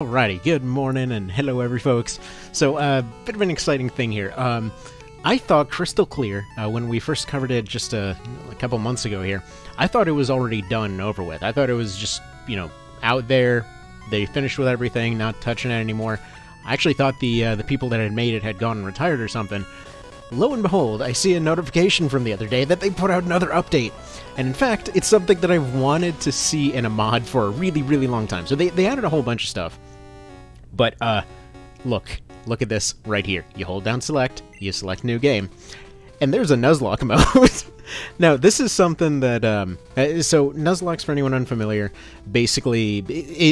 Alrighty, good morning and hello every folks. So, bit of an exciting thing here. I thought crystal clear, when we first covered it just a couple months ago here, I thought it was already done and over with. I thought it was just, out there, they finished with everything, not touching it anymore. I actually thought the people that had made it had gone and retired or something. Lo and behold, I see a notification from the other day that they put out another update. And in fact, it's something that I've wanted to see in a mod for a really, really long time. So they added a whole bunch of stuff. But, look at this right here. You hold down select, you select new game, and there's a Nuzlocke mode. Now, this is something that, so Nuzlocke's, for anyone unfamiliar, basically,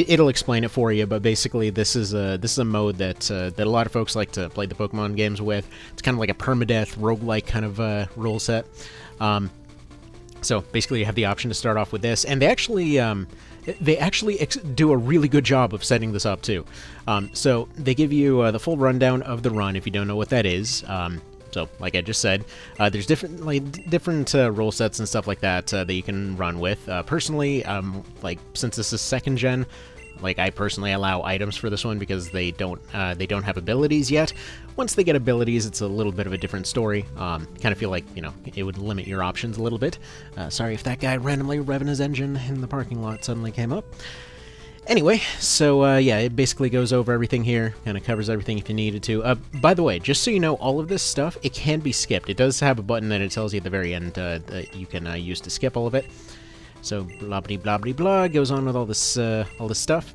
it'll explain it for you, but basically this is a mode that a lot of folks like to play the Pokemon games with. It's kind of like a permadeath, roguelike kind of, rule set. So, basically you have the option to start off with this, and they actually do a really good job of setting this up, too. So, they give you the full rundown of the run, if you don't know what that is. So, like I just said, there's different role sets and stuff like that that you can run with. Personally, since this is second gen, I personally allow items for this one because they don't have abilities yet. Once they get abilities, it's a little bit of a different story. Kind of feel like, it would limit your options a little bit. Sorry if that guy randomly revving his engine in the parking lot suddenly came up. Anyway, so, yeah, it basically goes over everything here, kind of covers everything if you needed to. By the way, just so you know, all of this stuff, it can be skipped. It does have a button that it tells you at the very end that you can use to skip all of it. So, blah-blah-blah-blah, goes on with all this stuff.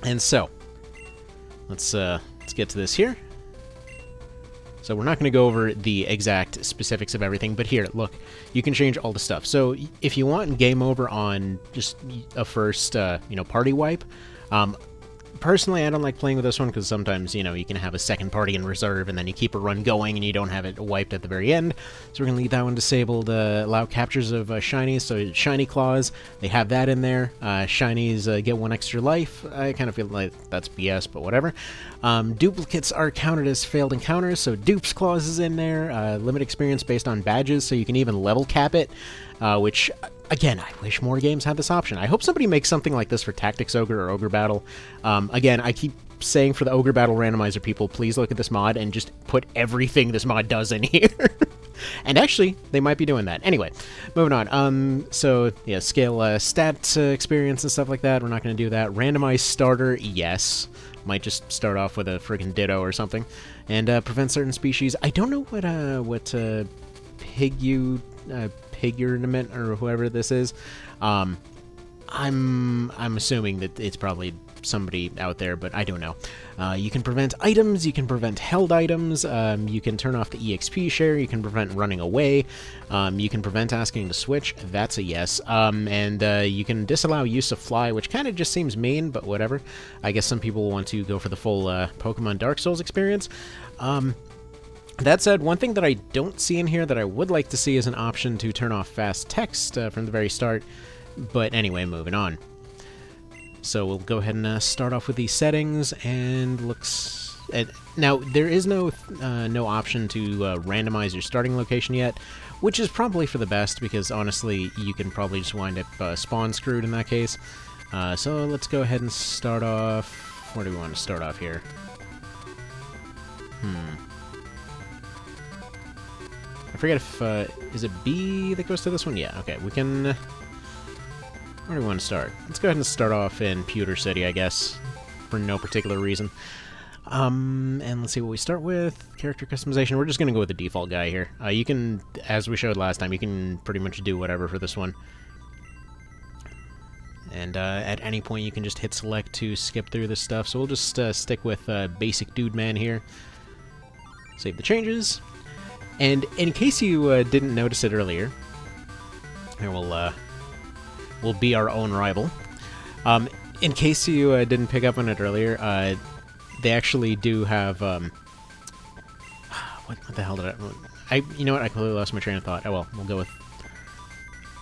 And so, let's get to this here. So we're not going to go over the exact specifics of everything, but here, look, you can change all the stuff. So if you want game over on just a first, party wipe, personally, I don't like playing with this one because sometimes, you can have a second party in reserve and then you keep a run going and you don't have it wiped at the very end. So we're going to leave that one disabled. Allow captures of shinies, so shiny claws, they have that in there. Shinies get 1 extra life. I kind of feel like that's BS, but whatever. Duplicates are counted as failed encounters, so dupes clause is in there. Limit experience based on badges, so you can even level cap it, which... Again, I wish more games had this option. I hope somebody makes something like this for Tactics Ogre or Ogre Battle. Again, I keep saying for the Ogre Battle randomizer people, please look at this mod and just put everything this mod does in here. And actually, they might be doing that. Anyway, moving on. So, yeah, scale stat experience and stuff like that. We're not going to do that. Randomized starter, yes. Might just start off with a friggin' Ditto or something. And prevent certain species. I don't know what Pigurament or whoever this is. I'm assuming that it's probably somebody out there, but I don't know. You can prevent items, you can prevent held items, you can turn off the EXP share, you can prevent running away, you can prevent asking to switch, that's a yes, and you can disallow use of fly, which kind of just seems mean, but whatever. I guess some people want to go for the full Pokemon Dark Souls experience. That said, one thing that I don't see in here that I would like to see is an option to turn off fast text from the very start. But anyway, moving on. So we'll go ahead and start off with these settings, and looks... now, there is no option to randomize your starting location yet, which is probably for the best, because honestly, you can probably just wind up spawn screwed in that case. So let's go ahead and start off... Where do we want to start off here? I forget if, is it B that goes to this one? Yeah, okay, we can, where do we want to start? Let's go ahead and start off in Pewter City, I guess, for no particular reason. And let's see what we start with. Character customization, we're just going to go with the default guy here. You can, as we showed last time, you can pretty much do whatever for this one. And at any point you can just hit select to skip through this stuff, so we'll just stick with basic dude man here. Save the changes. And in case you didn't notice it earlier, here we'll be our own rival. In case you didn't pick up on it earlier, they actually do have what the hell did you know what? I completely lost my train of thought. Oh well, we'll go with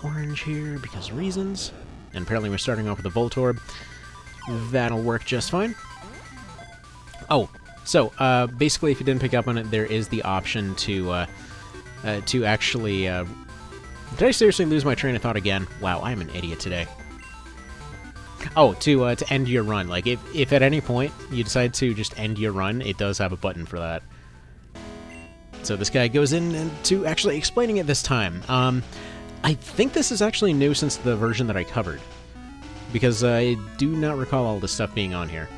orange here because reasons. And apparently we're starting off with a Voltorb. That'll work just fine. Oh. So, basically, if you didn't pick up on it, there is the option to actually, did I seriously lose my train of thought again? Wow, I'm an idiot today. Oh, to end your run. Like, if at any point you decide to just end your run, it does have a button for that. So this guy goes into actually explaining it this time. I think this is actually new since the version that I covered, because I do not recall all this stuff being on here.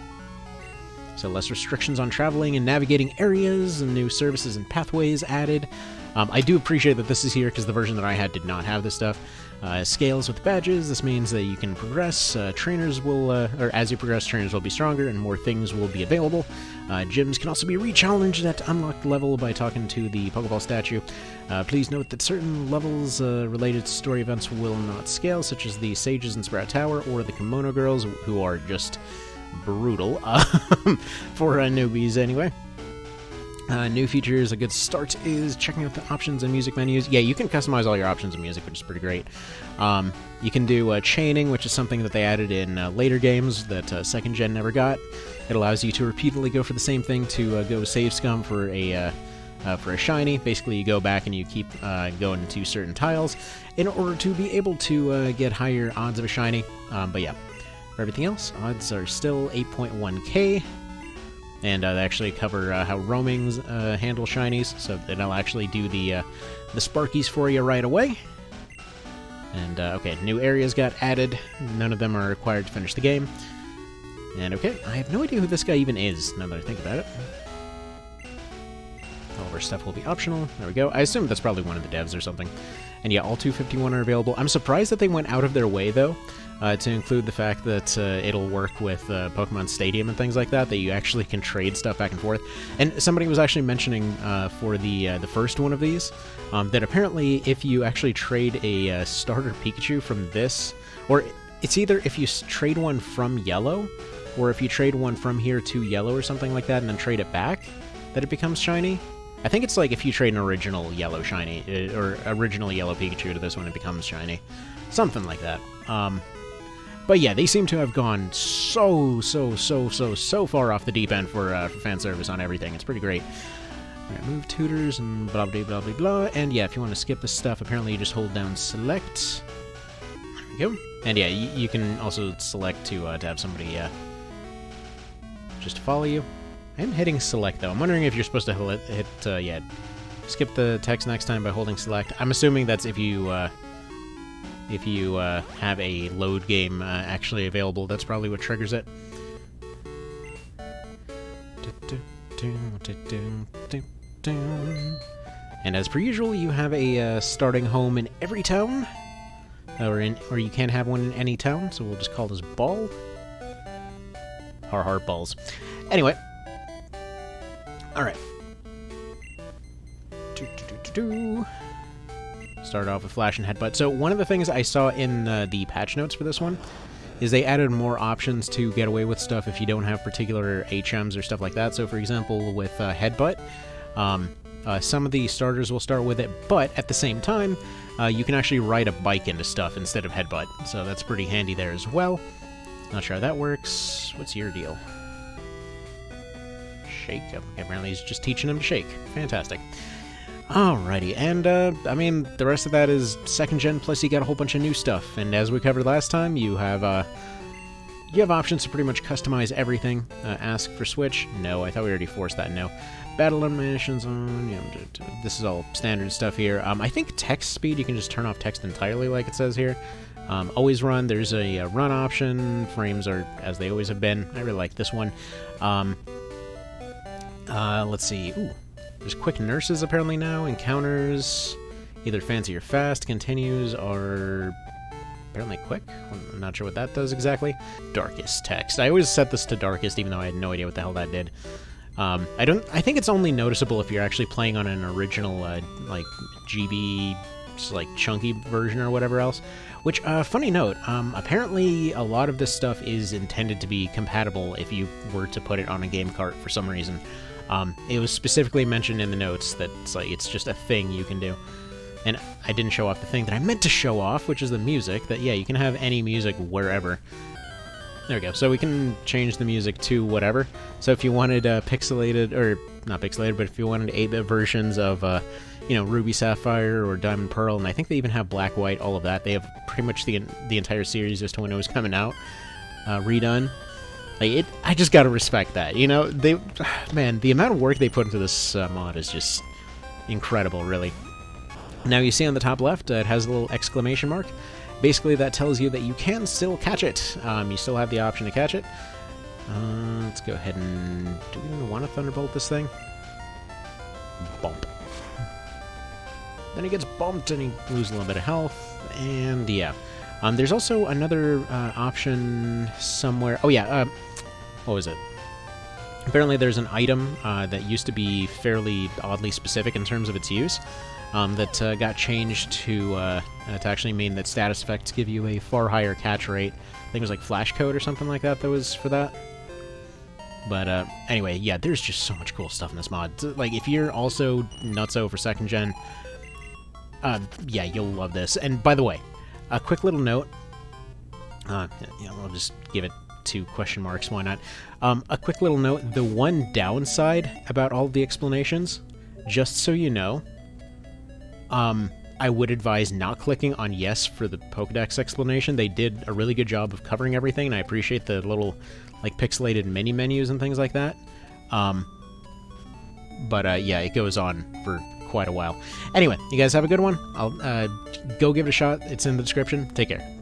So less restrictions on traveling and navigating areas, and new services and pathways added. I do appreciate that this is here, because the version that I had did not have this stuff. Scales with badges, this means that you can progress. Trainers will, or as you progress, trainers will be stronger and more things will be available. Gyms can also be re-challenged at unlocked level by talking to the Pokeball statue. Please note that certain levels related to story events will not scale, such as the Sages in Sprout Tower or the Kimono Girls, who are just brutal, for newbies anyway. New features, a good start is checking out the options and music menus. Yeah, you can customize all your options and music, which is pretty great. You can do chaining, which is something that they added in later games that 2nd Gen never got. It allows you to repeatedly go for the same thing to go save scum for a shiny. Basically, you go back and you keep going into certain tiles in order to be able to get higher odds of a shiny. But yeah, for everything else, odds are still 8.1k. And they actually cover how roamings handle shinies, so it'll actually do the Sparkies for you right away. And, okay, new areas got added. None of them are required to finish the game. And, okay, I have no idea who this guy even is, now that I think about it. All of our stuff will be optional. There we go. I assume that's probably one of the devs or something. And yeah, all 251 are available. I'm surprised that they went out of their way, though, to include the fact that it'll work with Pokemon Stadium and things like that, that you actually can trade stuff back and forth. And somebody was actually mentioning for the first one of these, that apparently if you actually trade a starter Pikachu from this, or it's either if you trade one from Yellow, or if you trade one from here to Yellow or something like that and then trade it back, that it becomes shiny. I think it's like if you trade an original Yellow shiny, or original Yellow Pikachu to this one, it becomes shiny. Something like that. But yeah, they seem to have gone so far off the deep end for fan service on everything. It's pretty great. Alright, move tutors and blah blah blah blah blah. And yeah, if you want to skip this stuff, apparently you just hold down select. There we go. And yeah, you can also select to have somebody just to follow you. I'm hitting select though. I'm wondering if you're supposed to hit yeah, skip the text next time by holding select. I'm assuming that's if you have a load game actually available. That's probably what triggers it. And as per usual, you have a starting home in every town, or you can have one in any town. So we'll just call this Ball. Heart balls. Anyway. Alright. Start off with Flash and Headbutt. So one of the things I saw in the patch notes for this one is they added more options to get away with stuff if you don't have particular HMs or stuff like that. So for example, with Headbutt, some of the starters will start with it, but at the same time, you can actually ride a bike into stuff instead of Headbutt. So that's pretty handy there as well. Not sure how that works. What's your deal? Shake. Okay, apparently he's just teaching him to shake. Fantastic. Alrighty, and I mean, the rest of that is 2nd Gen, plus you got a whole bunch of new stuff. And as we covered last time, you have options to pretty much customize everything. Ask for Switch? No, I thought we already forced that. No. Battle animations on. Yeah, this is all standard stuff here. I think text speed, you can just turn off text entirely, like it says here. Always run. There's a run option. Frames are as they always have been. I really like this one. Let's see. Ooh. There's quick nurses apparently now. Encounters, either fancy or fast. Continues are apparently quick. I'm not sure what that does exactly. Darkest text. I always set this to darkest, even though I had no idea what the hell that did. I think it's only noticeable if you're actually playing on an original, like, GB, like, chunky version or whatever else. Which, funny note, apparently a lot of this stuff is intended to be compatible if you were to put it on a game cart for some reason. It was specifically mentioned in the notes that it's just a thing you can do. And I didn't show off the thing that I meant to show off, which is the music, that, yeah, you can have any music wherever. There we go. So we can change the music to whatever. So if you wanted pixelated, or not pixelated, but if you wanted 8-bit versions of, you know, Ruby Sapphire or Diamond Pearl, and I think they even have Black White, all of that. They have pretty much the entire series as to when it was coming out. redone. Like I just gotta respect that. You know, man, the amount of work they put into this mod is just incredible, really. Now you see on the top left, it has a little exclamation mark. Basically, that tells you that you can still catch it. You still have the option to catch it. Let's go ahead and... Do we even want to Thunderbolt this thing? Bump. Then he gets bumped and he loses a little bit of health. And yeah. There's also another option somewhere... Oh yeah, what was it? Apparently there's an item that used to be fairly oddly specific in terms of its use. That got changed to actually mean that status effects give you a far higher catch rate. I think it was like Flash Code or something like that was for that. But anyway, yeah, there's just so much cool stuff in this mod. Like, if you're also nutso for 2nd gen, yeah, you'll love this. And by the way, a quick little note. Yeah, I'll just give it 2 question marks, why not? A quick little note, the one downside about all of the explanations, just so you know, I would advise not clicking on yes for the Pokedex explanation. They did a really good job of covering everything, and I appreciate the little, like, pixelated mini menus and things like that. But yeah, it goes on for quite a while. Anyway, you guys have a good one. I'll go give it a shot. It's in the description. Take care.